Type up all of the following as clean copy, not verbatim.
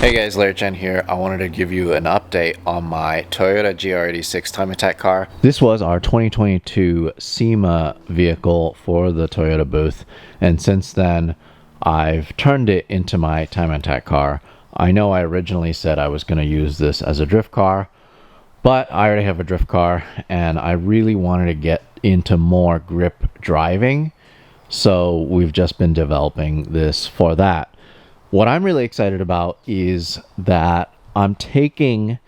Hey guys, Chen here. I wanted to give you an update on my Toyota GR86 time attack car. This was our 2022 SEMA vehicle for the Toyota booth, and since then I've turned it into my time attack car. I know I originally said I was going to use this as a drift car, but I already have a drift car and I really wanted to get into more grip driving, so we've just been developing this for that. What I'm really excited about is that I'm taking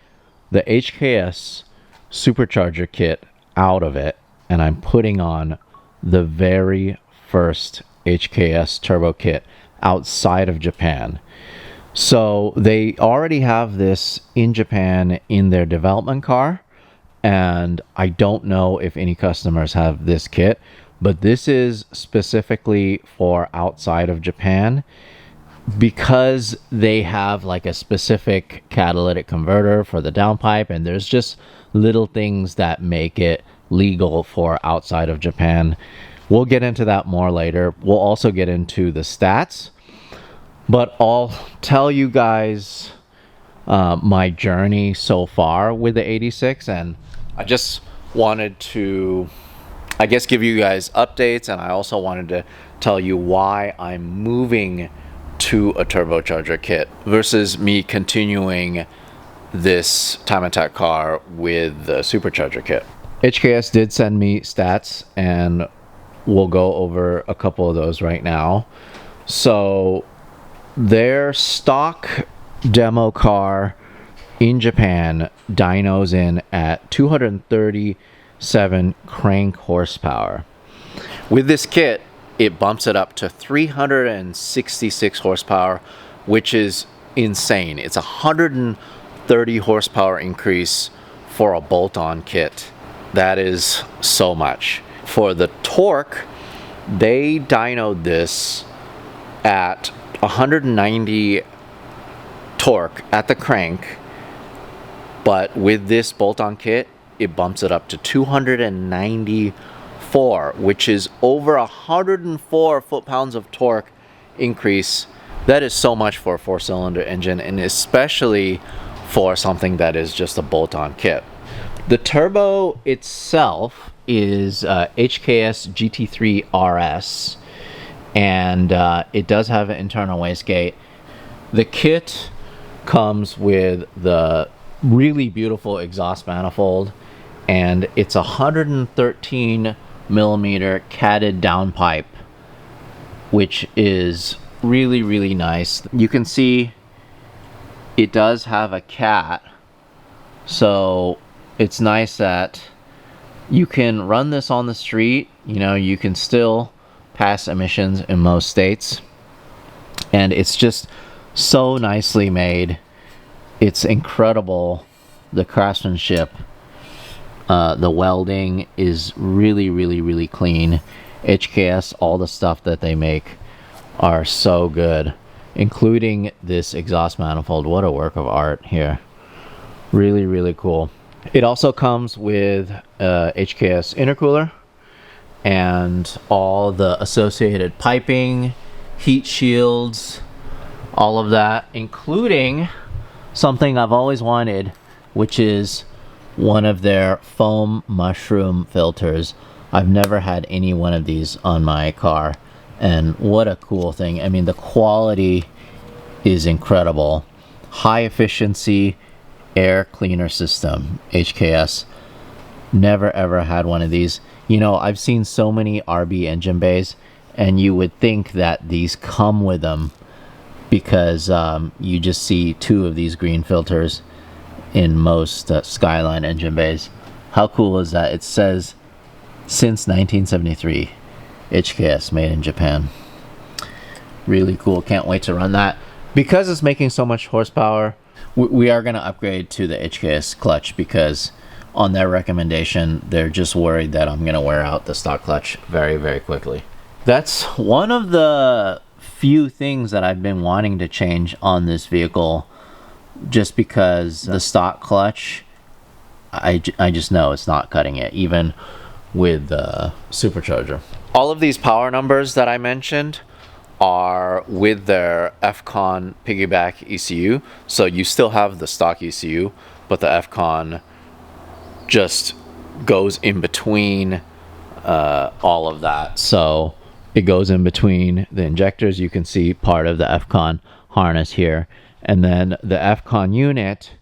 the HKS Supercharger kit out of it and I'm putting on the very first HKS turbo kit outside of Japan. So they already have this in Japan in their development car, and I don't know if any customers have this kit, but this is specifically for outside of Japan, because they have like a specific catalytic converter for the downpipe, and there's just little things that make it legal for outside of Japan. We'll get into that more later. We'll also get into the stats, but I'll tell you guys my journey so far with the 86, and I just wanted to, I guess, give you guys updates, and I also wanted to tell you why I'm moving to a turbocharger kit versus me continuing this time attack car with the supercharger kit. HKS did send me stats, and we'll go over a couple of those right now. So their stock demo car in Japan dynos in at 237 crank horsepower. With this kit, it bumps it up to 366 horsepower, which is insane. It's a 130 horsepower increase for a bolt-on kit. That is so much. For the torque, they dynoed this at 190 torque at the crank, but with this bolt-on kit, it bumps it up to 294, which is over 104 foot-pounds of torque increase. That is so much for a four-cylinder engine, and especially for something that is just a bolt-on kit. The turbo itself is HKS GT3 RS, and it does have an internal wastegate. The kit comes with the really beautiful exhaust manifold, and it's a 113 millimeter catted downpipe, which is really nice. You can see it does have a cat, so it's nice that you can run this on the street. You know, you can still pass emissions in most states, and it's just so nicely made. It's incredible, the craftsmanship. The welding is really clean. HKS, all the stuff that they make are so good, including this exhaust manifold. What a work of art here. Really cool. It also comes with HKS intercooler and all the associated piping, heat shields, all of that, including something I've always wanted, which is one of their foam mushroom filters. I've never had any one of these on my car, and what a cool thing. I mean, the quality is incredible. High efficiency air cleaner system, HKS. Never ever had one of these. You know, I've seen so many RB engine bays, and you would think that these come with them, because you just see two of these green filters in most Skyline engine bays. How cool is that? It says since 1973, HKS, made in Japan. Really cool. Can't wait to run that. Because it's making so much horsepower, we are going to upgrade to the HKS clutch, because on their recommendation, they're just worried that I'm going to wear out the stock clutch very quickly. That's one of the few things that I've been wanting to change on this vehicle, just because the stock clutch, I just know it's not cutting it, even with the supercharger. All of these power numbers that I mentioned are with their FCON piggyback ECU. So you still have the stock ECU, but the FCON just goes in between all of that. So it goes in between the injectors. You can see part of the FCON harness here. And then the FCON unit,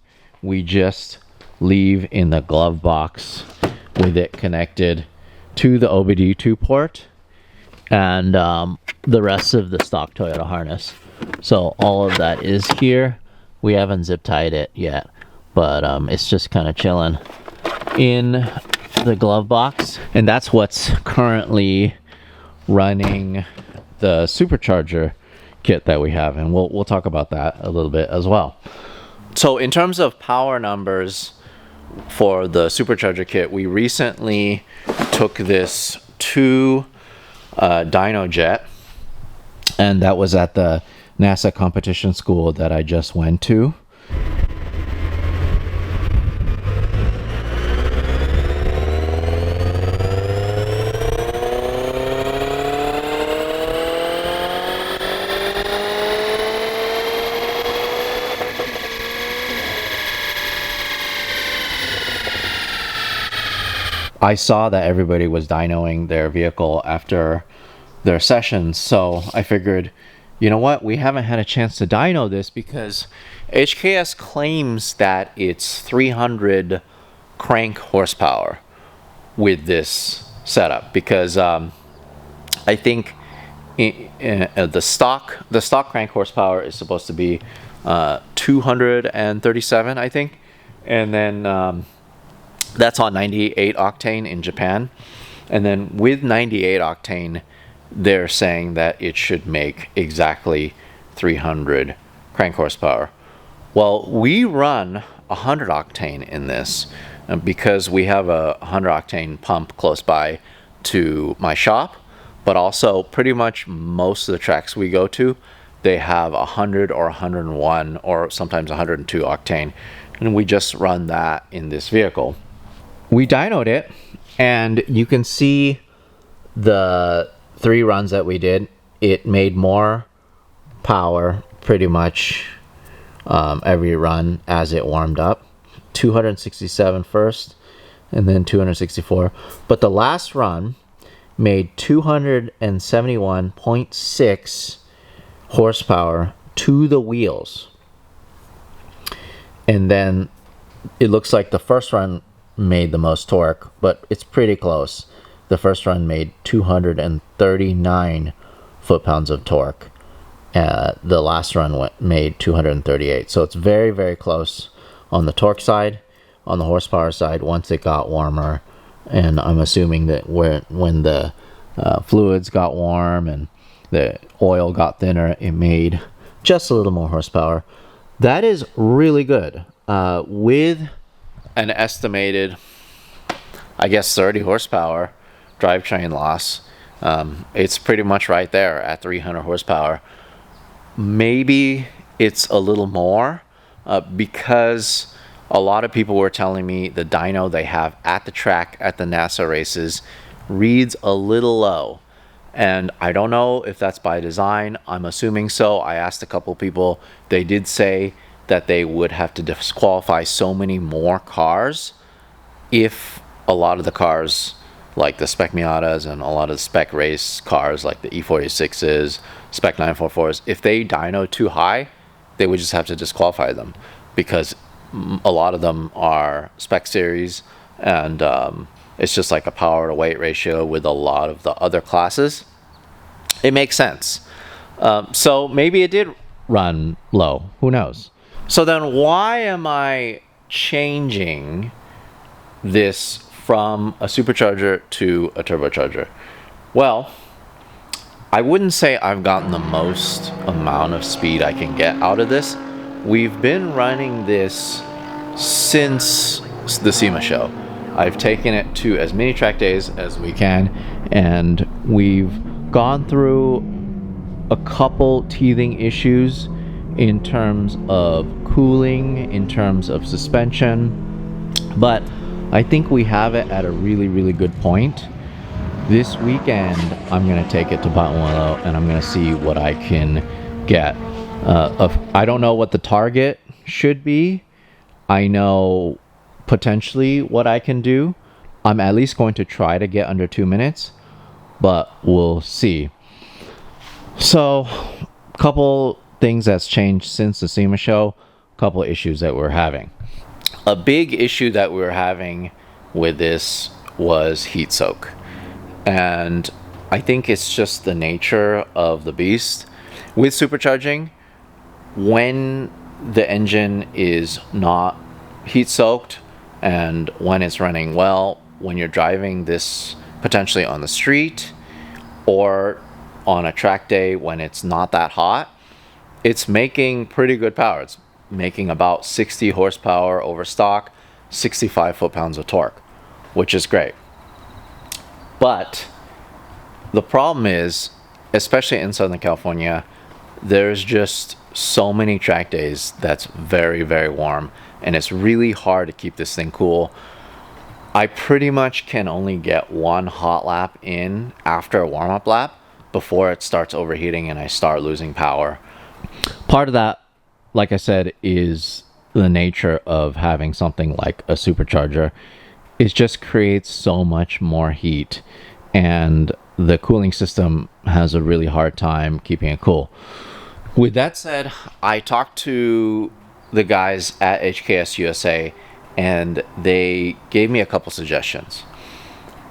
we just leave in the glove box with it connected to the OBD2 port and the rest of the stock Toyota harness. So all of that is here. We haven't zip tied it yet, but it's just kind of chilling in the glove box. And that's what's currently running the supercharger kit that we have, and we'll talk about that a little bit as well. So in terms of power numbers for the supercharger kit, we recently took this to Dyno Jet, and that was at the NASA competition school that I just went to. I saw that everybody was dynoing their vehicle after their sessions, so I figured, you know what, we haven't had a chance to dyno this because HKS claims that it's 300 crank horsepower with this setup, because I think the stock crank horsepower is supposed to be 237, I think, and then that's on 98 octane in Japan. And then with 98 octane, they're saying that it should make exactly 300 crank horsepower. Well, we run 100 octane in this because we have a 100 octane pump close by to my shop, but also pretty much most of the tracks we go to, they have 100 or 101 or sometimes 102 octane. And we just run that in this vehicle. We dynoed it, and you can see the 3 runs that we did. It made more power pretty much every run as it warmed up. 267 first, and then 264. But the last run made 271.6 horsepower to the wheels. And then it looks like the first run made the most torque, but it's pretty close. The first run made 239 foot-pounds of torque. The last run made 238. So it's very, very close on the torque side. On the horsepower side, once it got warmer, and I'm assuming that when the fluids got warm and the oil got thinner, it made just a little more horsepower. That is really good. With an estimated, I guess, 30 horsepower drivetrain loss, it's pretty much right there at 300 horsepower. Maybe it's a little more because a lot of people were telling me the dyno they have at the track at the NASA races reads a little low, and I don't know if that's by design. I'm assuming so. I asked a couple people. They did say that they would have to disqualify so many more cars if a lot of the cars, like the Spec Miatas and a lot of the spec race cars like the E46s, Spec 944s, if they dyno too high, they would just have to disqualify them because a lot of them are spec series, and it's just like a power to weight ratio with a lot of the other classes. It makes sense. So maybe it did run low. Who knows? So then why am I changing this from a supercharger to a turbocharger? Well, I wouldn't say I've gotten the most amount of speed I can get out of this. We've been running this since the SEMA show. I've taken it to as many track days as we can, and we've gone through a couple teething issues in terms of cooling, in terms of suspension, but I think we have it at a really, really good point. This weekend, I'm going to take it to Buttonwillow and I'm going to see what I can get. I don't know what the target should be. I know potentially what I can do. I'm at least going to try to get under 2 minutes, but we'll see. So, couple things that's changed since the SEMA show, couple issues that we're having. A big issue that we were having with this was heat soak. And I think it's just the nature of the beast. With supercharging, when the engine is not heat soaked and when it's running well, when you're driving this potentially on the street or on a track day when it's not that hot, it's making pretty good power. It's making about 60 horsepower over stock, 65 foot-pounds of torque, which is great. But the problem is, especially in Southern California, there's just so many track days that's very, very warm, and it's really hard to keep this thing cool. I pretty much can only get one hot lap in after a warm-up lap before it starts overheating and I start losing power. Part of that, like I said, is the nature of having something like a supercharger. It just creates so much more heat, and the cooling system has a really hard time keeping it cool. With that said, I talked to the guys at HKS USA and they gave me a couple suggestions.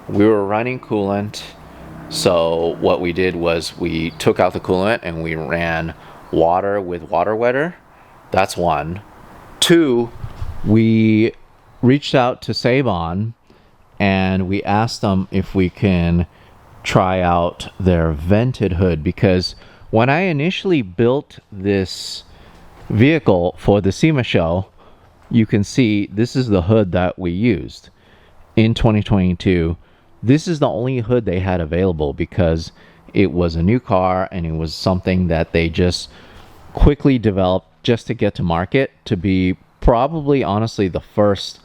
We were running coolant, so what we did was we took out the coolant and we ran water with water wetter. That's one. Two, we reached out to Sabon and we asked them if we can try out their vented hood, because when I initially built this vehicle for the SEMA show, you can see this is the hood that we used in 2022. This is the only hood they had available because it was a new car and it was something that they just quickly developed just to get to market, to be probably honestly the first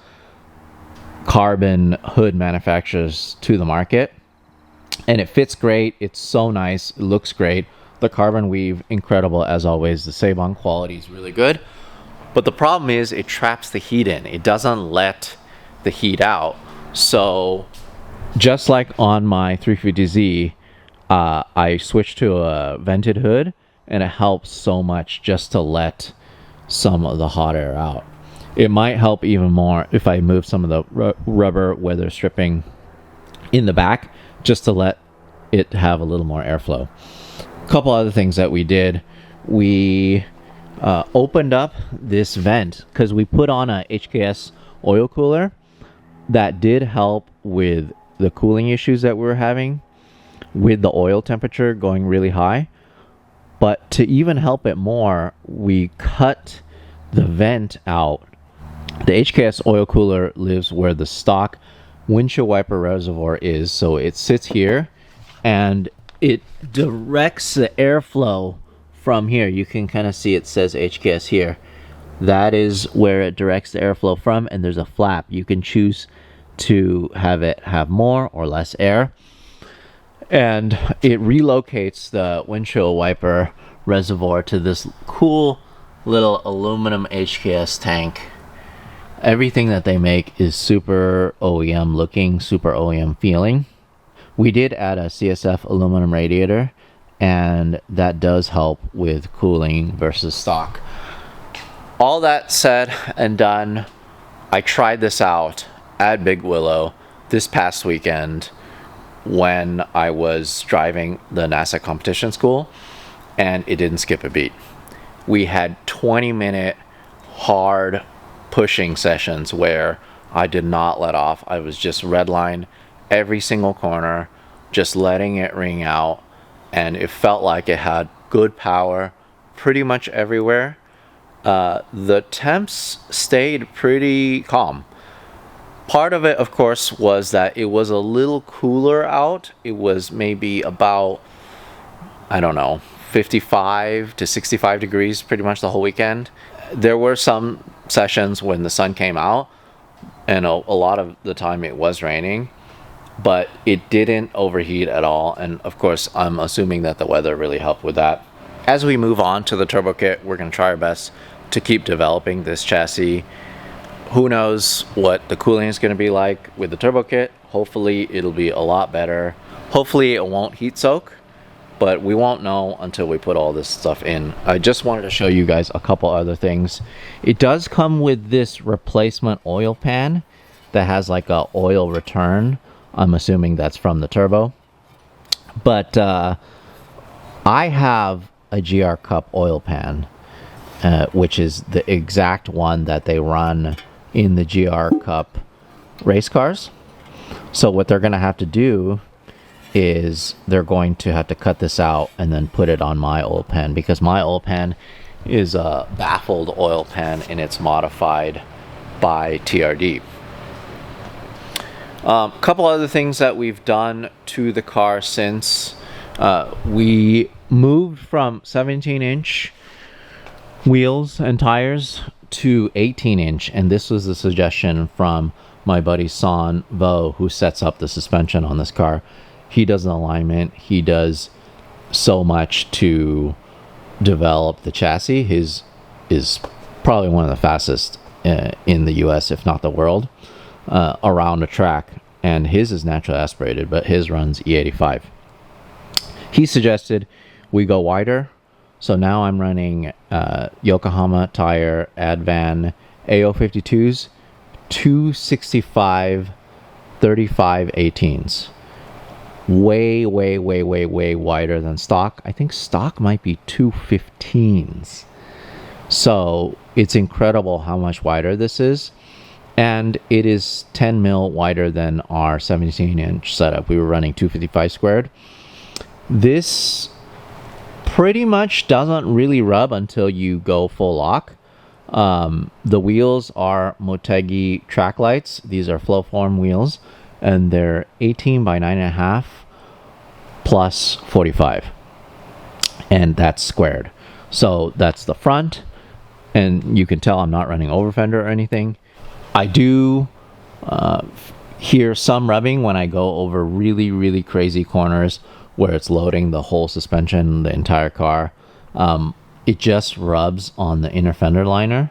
carbon hood manufacturers to the market. And it fits great. It's so nice. It looks great. The carbon weave, incredible as always. The Sabon quality is really good. But the problem is it traps the heat in. It doesn't let the heat out. So just like on my 350Z, I switched to a vented hood, and it helps so much just to let some of the hot air out. It might help even more if I move some of the rubber weather stripping in the back, just to let it have a little more airflow. A couple other things that we did. We opened up this vent because we put on a HKS oil cooler. That did help with the cooling issues that we were having with the oil temperature going really high. But to even help it more, we cut the vent out. The HKS oil cooler lives where the stock windshield wiper reservoir is, so it sits here and it directs the airflow from here. You can kind of see it says HKS here. That is where it directs the airflow from, and there's a flap. You can choose to have it have more or less air, and it relocates the windshield wiper reservoir to this cool little aluminum HKS tank. Everything that they make is super OEM looking, super OEM feeling. We did add a CSF aluminum radiator, and that does help with cooling versus stock. All that said and done, I tried this out at Big Willow this past weekend when I was driving the NASA competition school, and it didn't skip a beat. We had 20-minute hard pushing sessions where I did not let off. I was just redline every single corner, just letting it ring out, and it felt like it had good power pretty much everywhere. The temps stayed pretty calm. Part of it, of course, was that it was a little cooler out. It was maybe about, I don't know, 55 to 65 degrees pretty much the whole weekend. There were some sessions when the sun came out, and a lot of the time it was raining. but it didn't overheat at all. And of course, I'm assuming that the weather really helped with that. As we move on to the turbo kit, we're going to try our best to keep developing this chassis. Who knows what the cooling is going to be like with the turbo kit. Hopefully it'll be a lot better. Hopefully it won't heat soak, but we won't know until we put all this stuff in. I just wanted to show you guys a couple other things. It does come with this replacement oil pan that has like a oil return. I'm assuming that's from the turbo. But I have a GR Cup oil pan, which is the exact one that they run in the GR Cup race cars. So what they're going to have to do is they're going to have to cut this out and then put it on my oil pan, because my oil pan is a baffled oil pan and it's modified by TRD. Couple other things that we've done to the car since we moved from 17-inch wheels and tires to 18-inch, and this was a suggestion from my buddy Son Vo, who sets up the suspension on this car. He does an alignment. He does so much to develop the chassis. His is probably one of the fastest in the US, if not the world, around a track. And his is naturally aspirated, but his runs E85. He suggested we go wider. So now I'm running Yokohama Tire Advan AO52s, 265 35 18s. Way wider than stock. I think stock might be 215s. So it's incredible how much wider this is. And it is 10 mil wider than our 17-inch setup. We were running 255 squared. This pretty much doesn't really rub until you go full lock. The wheels are Motegi track lights. These are Flowform wheels, and they're 18 by 9.5 plus 45, and that's squared. So that's the front, and you can tell I'm not running over fender or anything. I do hear some rubbing when I go over really crazy corners where it's loading the whole suspension, the entire car. It just rubs on the inner fender liner.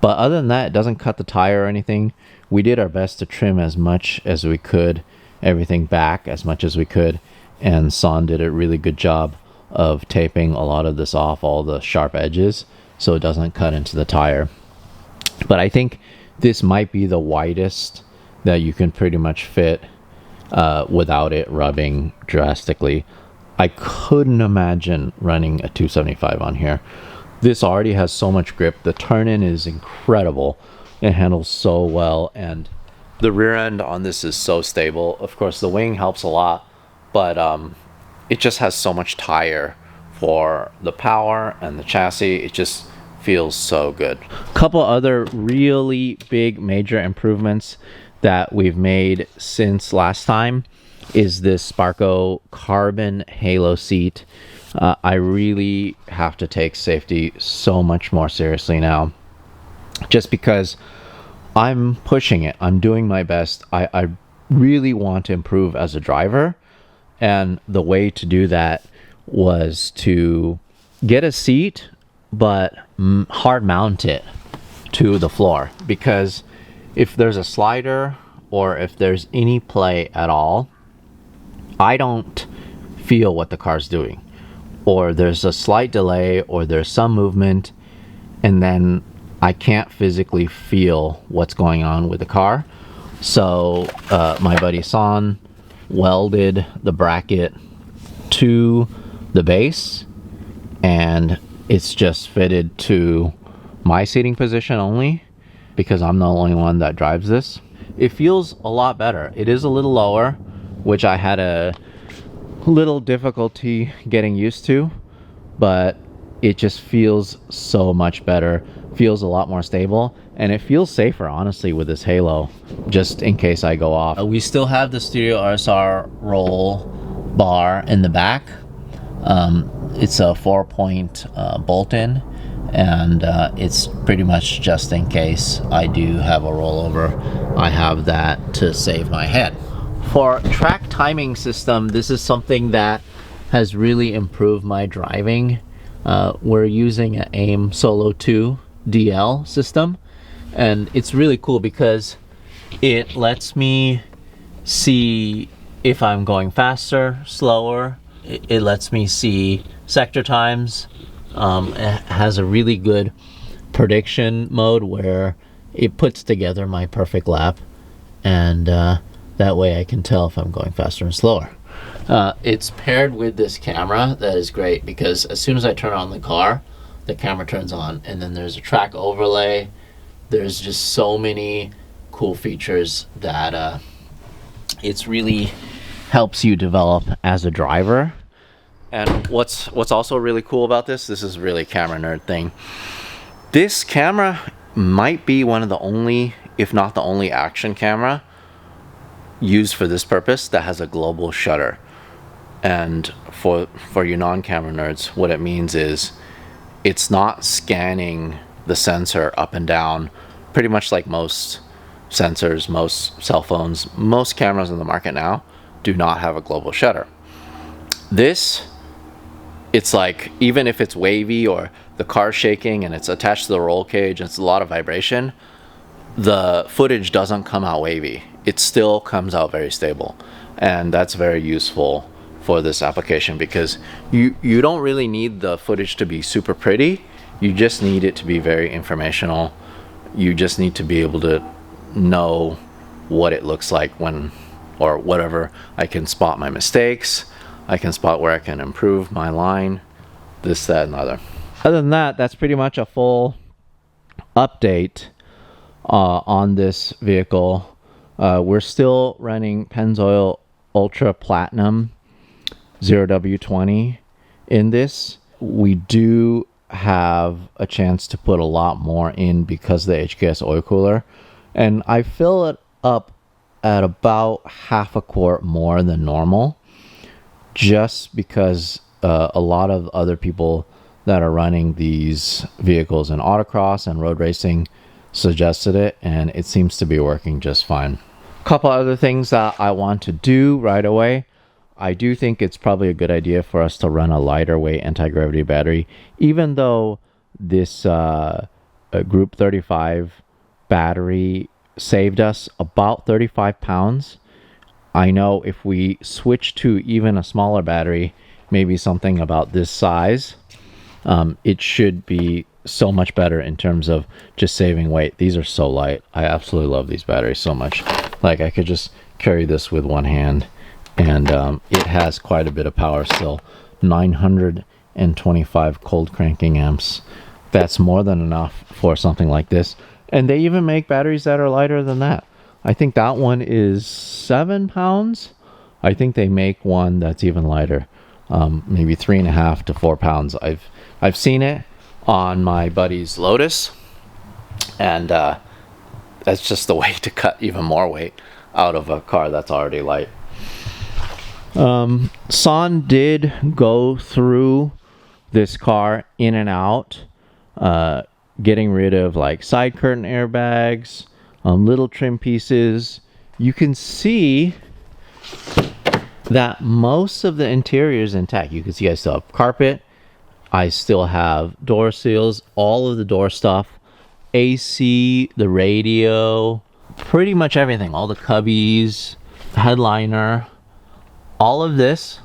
But other than that, it doesn't cut the tire or anything. We did our best to trim as much as we could, everything back as much as we could. And Son did a really good job of taping a lot of this off, all the sharp edges, so it doesn't cut into the tire. But I think this might be the widest that you can pretty much fit without it rubbing drastically. I couldn't imagine running a 275 on here. This already has so much grip. The turn-in is incredible. It handles so well, and the rear end on this is so stable. Of course, the wing helps a lot, but it just has so much tire for the power and the chassis. It just feels so good. Couple other really big major improvements that we've made since last time is this Sparco carbon halo seat. I really have to take safety so much more seriously now, just because I'm pushing it. I'm doing my best. I really want to improve as a driver, and the way to do that was to get a seat but hard mount it to the floor, because if there's a slider or if there's any play at all, I don't feel what the car's doing, or there's a slight delay, or there's some movement, and then I can't physically feel what's going on with the car. So my buddy Son welded the bracket to the base, and it's just fitted to my seating position only, because I'm the only one that drives this. It feels a lot better. It is a little lower, which I had a little difficulty getting used to, but it just feels so much better, feels a lot more stable, and it feels safer, honestly, with this halo, just in case I go off. We still have the Studio RSR roll bar in the back. It's a 4-point bolt-in, and it's pretty much just in case I do have a rollover. I have that to save my head. For track timing system, this is something that has really improved my driving. We're using an AIM Solo 2 DL system, and it's really cool because it lets me see if I'm going faster, slower. It lets me see sector times. It has a really good prediction mode where it puts together my perfect lap, and that way I can tell if I'm going faster and slower. It's paired with this camera that is great because as soon as I turn on the car, the camera turns on, and then there's a track overlay. There's just so many cool features that it's really helps you develop as a driver. And what's also really cool about this is really a camera nerd thing. This camera might be one of the only, if not the only, action camera used for this purpose that has a global shutter. And for you non-camera nerds, what it means is it's not scanning the sensor up and down, pretty much like most sensors, most cell phones, most cameras in the market now do not have a global shutter. This, it's like, even if it's wavy or the car's shaking and it's attached to the roll cage and it's a lot of vibration, the footage doesn't come out wavy. It still comes out very stable. And that's very useful for this application because you don't really need the footage to be super pretty. You just need it to be very informational. You just need to be able to know what it looks like when, or whatever. I can spot my mistakes. I can spot where I can improve my line, this, that, and other. Other than that, that's pretty much a full update on this vehicle. We're still running Pennzoil Ultra Platinum 0W20 in this. We do have a chance to put a lot more in because of the HKS oil cooler, and I fill it up at about half a quart more than normal, just because a lot of other people that are running these vehicles in autocross and road racing suggested it, and it seems to be working just fine. A couple other things that I want to do right away. I do think it's probably a good idea for us to run a lighter weight anti-gravity battery, even though this Group 35 battery saved us about 35 pounds. I know if we switch to even a smaller battery, maybe something about this size, it should be so much better in terms of just saving weight. These are so light. I absolutely love these batteries so much. Like, I could just carry this with one hand, and it has quite a bit of power still. 925 cold cranking amps. That's more than enough for something like this. And they even make batteries that are lighter than that. I think that one is 7 pounds. I think they make one that's even lighter, maybe 3.5 to 4 pounds. I've seen it on my buddy's Lotus, and that's just the way to cut even more weight out of a car that's already light. San did go through this car in and out, getting rid of like side curtain airbags, little trim pieces. You can see that most of the interior is intact. You can see I still have carpet. I still have door seals, all of the door stuff, AC, the radio, pretty much everything, all the cubbies, headliner, all of this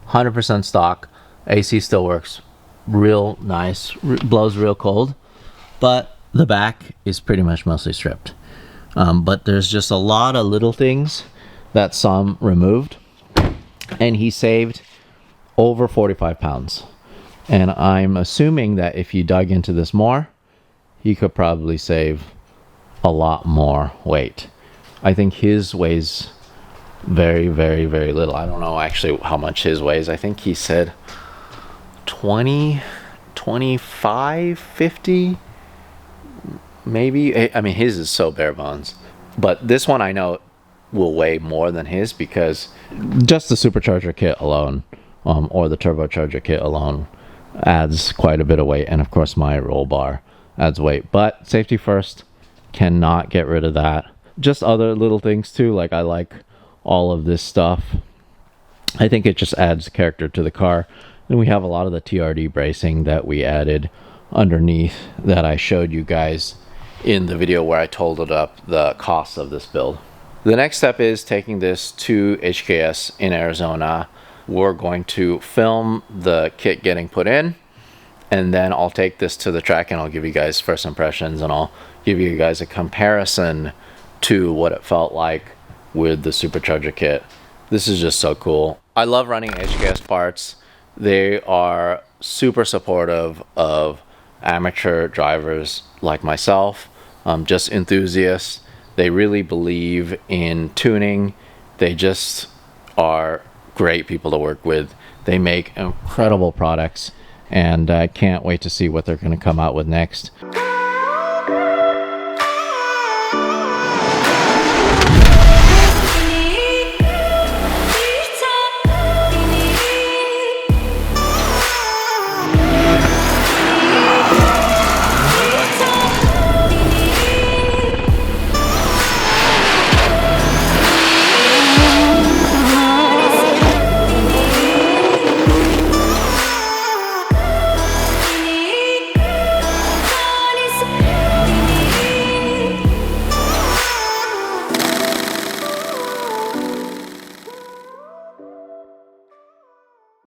100% stock. AC still works real nice, blows real cold, but the back is pretty much mostly stripped. But there's just a lot of little things that Sam removed, and he saved over 45 pounds. And I'm assuming that if you dug into this more, he could probably save a lot more weight. I think his weighs very, very, very little. I don't know actually how much his weighs. I think he said 20, 25, 50, maybe. I mean, his is so bare bones. But this one I know will weigh more than his because just the supercharger kit alone, or the turbocharger kit alone, adds quite a bit of weight. And of course my roll bar adds weight, but safety first, cannot get rid of that. Just other little things too, like I like all of this stuff. I think it just adds character to the car. And we have a lot of the TRD bracing that we added underneath that I showed you guys in the video where I totaled up the cost of this build. The next step is taking this to HKS in Arizona. We're going to film the kit getting put in, and then I'll take this to the track and I'll give you guys first impressions, and I'll give you guys a comparison to what it felt like with the Supercharger kit. This is just so cool. I love running HKS parts. They are super supportive of amateur drivers like myself, just enthusiasts. They really believe in tuning. They just are great people to work with. They make incredible products, and I can't wait to see what they're going to come out with next.